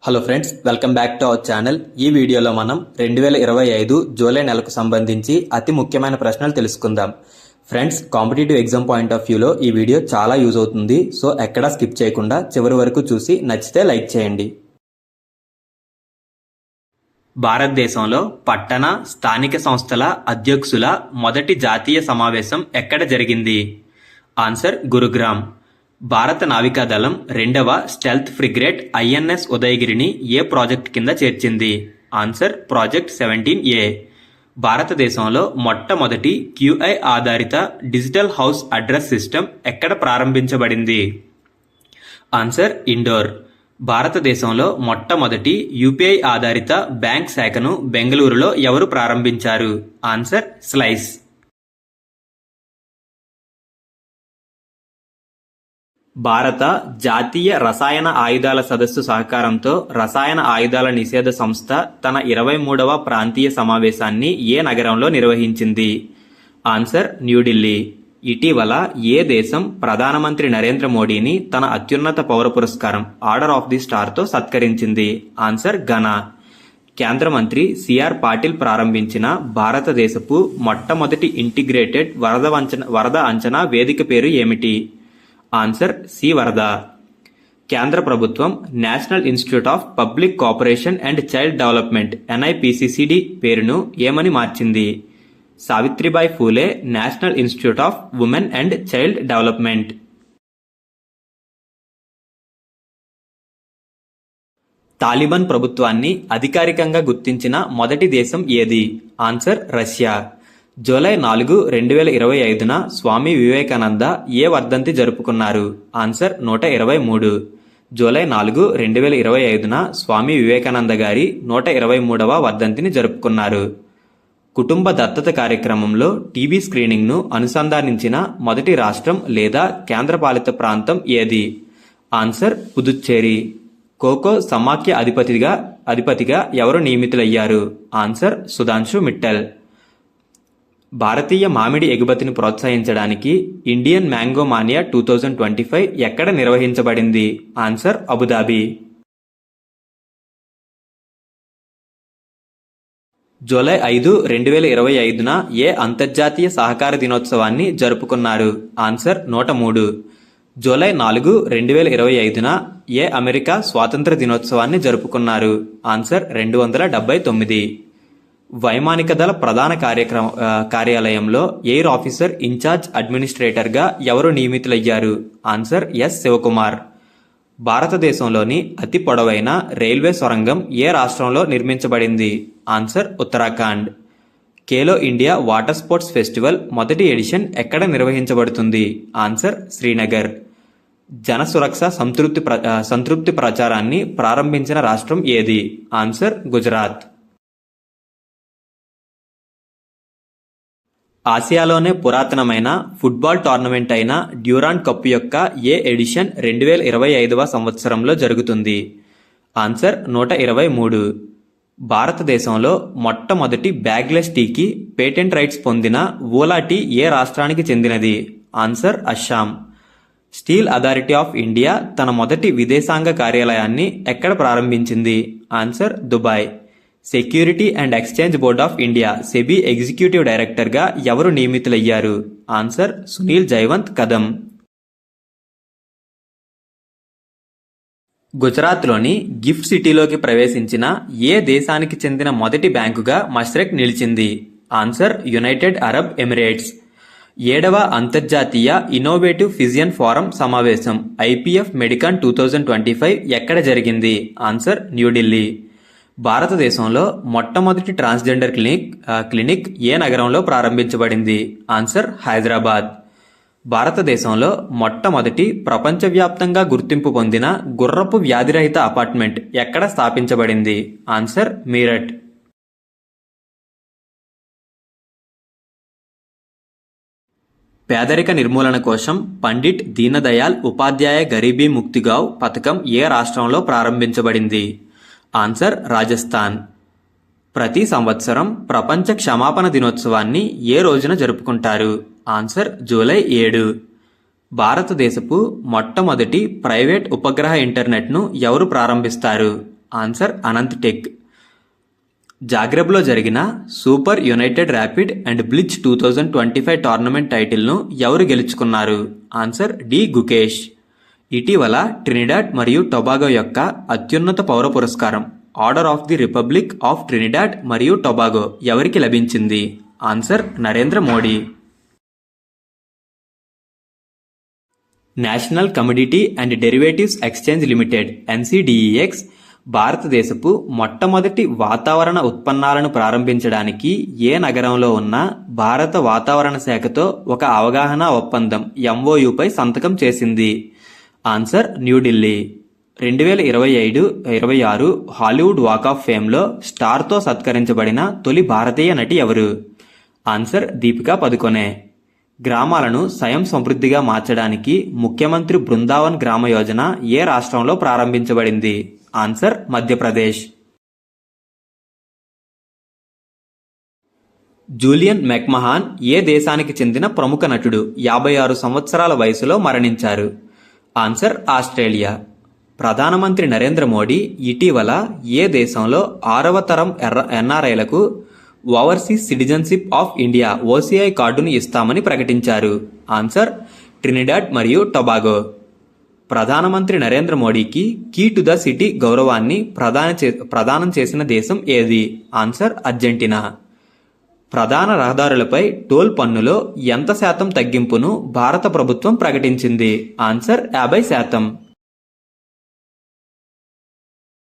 Hello friends, welcome back to our channel. ఈ వీడియోలో మనం 2025 జూలై నెలకు సంబంధించి అతి ముఖ్యమైన ప్రశ్నలు తెలుసుకుందాం. Friends, competitive exam point of వ్యూలో ఈ వీడియో చాలా యూజ్ అవుతుంది. సో ఎక్కడా స్కిప్ చేయకుండా చివరి వరకు చూసి నచ్చితే లైక్ చేయండి. భారతదేశంలో పట్టణ స్థానిక సంస్థల అధ్యక్షుల మొదటి జాతీయ సమావేశం ఎక్కడ జరిగింది? ఆన్సర్ గురుగ్రామ్. భారత నావికాదళం రెండవ స్టెల్త్ ఫ్రిగేట్ ఐఎన్ఎస్ ఉదయగిరిని ఏ ప్రాజెక్ట్ కింద చేర్చింది? Answer project 17A. భారతదేశంలో మొట్టమొదటి QI ఆధారిత డిజిటల్ హౌస్ అడ్రస్ సిస్టమ్ ఎక్కడ ప్రారంభించబడింది? ఆన్సర్ ఇండోర్. భారతదేశంలో మొట్టమొదటి UPI ఆధారిత బ్యాంక్ శాఖను బెంగళూరులో ఎవరు ప్రారంభించారు? Answer slice. భారత జాతీయ రసాయన ఆయుధాల సదస్సు సహకారంతో రసాయన ఆయుధాల నిషేధ సంస్థ తన 23వ ప్రాంతీయ సమావేశాన్ని ఏ నగరంలో నిర్వహించింది? ఆన్సర్ న్యూఢిల్లీ. ఇటీవల ఏ దేశం ప్రధానమంత్రి నరేంద్ర మోడీని తన అత్యున్నత పౌర పురస్కారం ఆర్డర్ ఆఫ్ ది స్టార్తో సత్కరించింది? Answer Ghana. కేంద్ర మంత్రి సిఆర్ పాటిల్ ప్రారంభించిన భారతదేశపు మొట్టమొదటి ఇంటిగ్రేటెడ్ వరద అంచనా వేదిక పేరు ఏమిటి? ఆన్సర్ సి వరద. కేంద్ర ప్రభుత్వం national institute of public cooperation and child development NIPCCD పేరును ఏమని మార్చింది? Savitribai Phule national institute of women and child development. Taliban ప్రభుత్వాన్ని అధికారికంగా గుర్తించిన మొదటి దేశం ఏది? Answer Russia. July 4, 2025న Swami Vivekananda ఏ వర్ధంతి జరుపుకున్నారు? ఆన్సర్ 123. జూలై 4, 2025న స్వామి వివేకానంద గారి 123వ వర్ధంతిని జరుపుకున్నారు. కుటుంబ దత్తత కార్యక్రమంలో టీబీ స్క్రీనింగ్ను అనుసంధానించిన మొదటి రాష్ట్రం లేదా కేంద్రపాలిత ప్రాంతం ఏది? ఆన్సర్ పుదుచ్చేరి. కోకో సమాఖ్య అధిపతిగా ఎవరు నియమితులయ్యారు? ఆన్సర్ సుధాంశు మిట్టల్. భారతీయ మామిడి ఎగుమతిని ప్రోత్సహించడానికి ఇండియన్ మ్యాంగో మానియా 2025 ఎక్కడ నిర్వహించబడింది? Answer Abu Dhabi. జూలై 5, 2025న ఏ అంతర్జాతీయ సహకార దినోత్సవాన్ని జరుపుకున్నారు? ఆన్సర్ 103. జూలై 4, 2025న ఏ అమెరికా స్వాతంత్ర దినోత్సవాన్ని జరుపుకున్నారు? ఆన్సర్ 279. వైమానిక దళ ప్రధాన కార్యాలయంలో ఎయిర్ ఆఫీసర్ ఇన్ఛార్జ్ అడ్మినిస్ట్రేటర్గా ఎవరు నియమితులయ్యారు? Answer S Shivakumar. భారతదేశంలోని అతి పొడవైన రైల్వే సొరంగం ఏ రాష్ట్రంలో నిర్మించబడింది? Answer Uttarakhand. Khelo India water sports festival మొదటి ఎడిషన్ ఎక్కడ నిర్వహించబడుతుంది? ఆన్సర్ శ్రీనగర్. జన సురక్ష సంతృప్తి ప్రచారాన్ని ప్రారంభించిన రాష్ట్రం ఏది? ఆన్సర్ గుజరాత్. ఆసియాలోనే పురాతనమైన ఫుట్బాల్ టోర్నమెంట్ అయిన డ్యూరాండ్ కప్ యొక్క ఏ ఎడిషన్ 2025వ సంవత్సరంలో జరుగుతుంది? ఆన్సర్ 123. భారతదేశంలో మొట్టమొదటి బ్యాగ్లెస్ టీకి పేటెంట్ రైట్స్ పొందిన ఓలా టీ ఏ రాష్ట్రానికి చెందినది? Answer Assam. Steel authority of India తన మొదటి విదేశాంగ కార్యాలయాన్ని ఎక్కడ ప్రారంభించింది? Answer Dubai. Security and exchange board of India SEBI executive డైరెక్టర్గా ఎవరు నియమితులయ్యారు? ఆన్సర్ సునీల్ జైవంత్ కదం. గుజరాత్లోని గిఫ్ట్ సిటీలోకి ప్రవేశించిన ఏ దేశానికి చెందిన మొదటి బ్యాంకుగా మష్రెక్ నిలిచింది? Answer United Arab Emirates. 7వ అంతర్జాతీయ ఇన్నోవేటివ్ ఫిజియన్ ఫోరం సమావేశం IPF మెడికాన్ 2025 ఎక్కడ జరిగింది? ఆన్సర్ న్యూఢిల్లీ. భారతదేశంలో మొట్టమొదటి ట్రాన్స్జెండర్ క్లినిక్ ఏ నగరంలో ప్రారంభించబడింది? ఆన్సర్ హైదరాబాద్. భారతదేశంలో మొట్టమొదటి ప్రపంచవ్యాప్తంగా గుర్తింపు పొందిన గుర్రపు వ్యాధిరహిత అపార్ట్మెంట్ ఎక్కడ స్థాపించబడింది? ఆన్సర్ మీరట్. పేదరిక నిర్మూలన కోసం పండిట్ దీనదయాల్ ఉపాధ్యాయ గరీబీ ముక్తిగావ్ పథకం ఏ రాష్ట్రంలో ప్రారంభించబడింది? ఆన్సర్ రాజస్థాన్. ప్రతి సంవత్సరం ప్రపంచ క్షమాపణ దినోత్సవాన్ని ఏ రోజున జరుపుకుంటారు? Answer July 7. భారతదేశపు మొట్టమొదటి ప్రైవేట్ ఉపగ్రహ ఇంటర్నెట్ను ఎవరు ప్రారంభిస్తారు? Answer Anant tech. జాగ్రెబ్లో జరిగిన super united rapid and blitz 2025 టోర్నమెంట్ టైటిల్ను ఎవరు గెలుచుకున్నారు? Answer D Gukesh. ఇటీవల ట్రినిడాడ్ మరియు టొబాగో యొక్క అత్యున్నత పౌర పురస్కారం Order of the Republic of Trinidad మరియు టొబాగో ఎవరికి లభించింది? Answer Narendra Modi. National Commodity and Derivatives Exchange Limited NCDEX భారతదేశపు మొట్టమొదటి వాతావరణ ఉత్పన్నాలను ప్రారంభించడానికి ఏ నగరంలో ఉన్న భారత వాతావరణ శాఖతో ఒక అవగాహన ఒప్పందం ఎంఓయుపై సంతకం చేసింది? Answer New Delhi. 2025-26 Hollywood walk of ఫేమ్లో స్టార్తో సత్కరించబడిన తొలి భారతీయ నటి ఎవరు? ఆన్సర్ దీపికా పదుకొనే. గ్రామాలను స్వయం సమృద్ధిగా మార్చడానికి ముఖ్యమంత్రి బృందావన్ గ్రామ యోజన ఏ రాష్ట్రంలో ప్రారంభించబడింది? ఆన్సర్ మధ్యప్రదేశ్. జూలియన్ మెక్మహాన్ ఏ దేశానికి చెందిన ప్రముఖ నటుడు 56 సంవత్సరాల వయసులో మరణించారు? Answer Australia. ప్రధానమంత్రి నరేంద్ర మోడీ ఇటీవల ఏ దేశంలో 6వ తరం ఎన్ఆర్ఐలకు overseas citizenship of India OCI కార్డును ఇస్తామని ప్రకటించారు? ఆన్సర్ ట్రినిడాడ్ మరియు టొబాగో. ప్రధానమంత్రి నరేంద్ర మోడీకి కీ టు ద సిటీ గౌరవాన్ని ప్రదానం చేసిన దేశం ఏది? Answer Argentina. ప్రధాన రహదారులపై టోల్ పన్నులో ఎంత శాతం తగ్గింపును భారత ప్రభుత్వం ప్రకటించింది? ఆన్సర్ 50%.